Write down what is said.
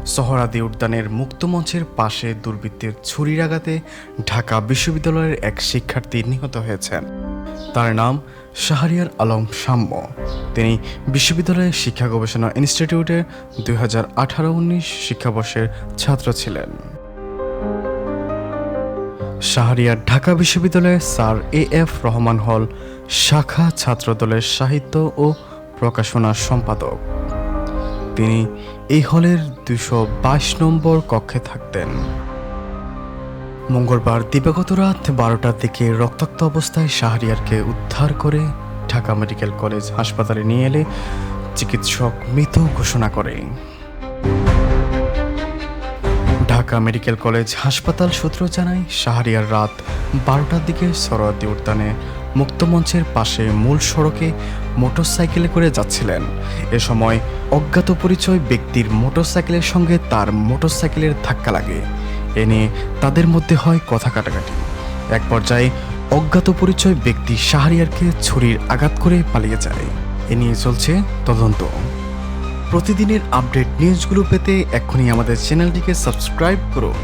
সোহরাওয়ার্দী উদ্যানের মুক্তমঞ্চের পাশে দুর্বৃত্তের ছুরির আঘাতে ঢাকা বিশ্ববিদ্যালয়ের এক শিক্ষার্থী নিহত হয়েছেন। তার নাম শাহরিয়ার আলম শাম্য। তিনি বিশ্ববিদ্যালয়ের শিক্ষা গবেষণা ইনস্টিটিউটের 2018-19 শিক্ষাবর্ষের ছাত্র ছিলেন। শাহরিয়ার ঢাকা বিশ্ববিদ্যালয়ের স্যার এ.এফ. রহমান হল শাখা ছাত্রদলের সাহিত্য ও প্রকাশনা সম্পাদক। তিনি এই হলের 222 নম্বর কক্ষে থাকতেন। মঙ্গলবার দিবাগত রাত 12টার দিকে রক্তাক্ত অবস্থায় শাহরিয়ারকে উদ্ধার করে ঢাকা মেডিকেল কলেজ হাসপাতালে নিয়ে এলে চিকিৎসক মৃত ঘোষণা করে। ঢাকা মেডিকেল কলেজ হাসপাতাল সূত্র জানায়, শাহরিয়ার রাত 12টার দিকে সোহরাওয়ার্দী উদ্যানে মুক্তমঞ্চের পাশে মূল সড়কে মোটরসাইকেলে করে যাচ্ছিলেন। এ সময় অজ্ঞাত পরিচয় ব্যক্তির মোটরসাইকেলের সঙ্গে তার মোটরসাইকেলের ধাক্কা লাগে। এ নিয়ে তাদের মধ্যে হয় কথা কাটাকাটি। এক পর্যায়ে অজ্ঞাত পরিচয় ব্যক্তি শাহরিয়ারকে ছুরির আঘাত করে পালিয়ে যায়। এ নিয়ে চলছে তদন্ত। প্রতিদিনের আপডেট নিউজগুলো পেতে এক্ষুনি আমাদের চ্যানেলটিকে সাবস্ক্রাইব করুন।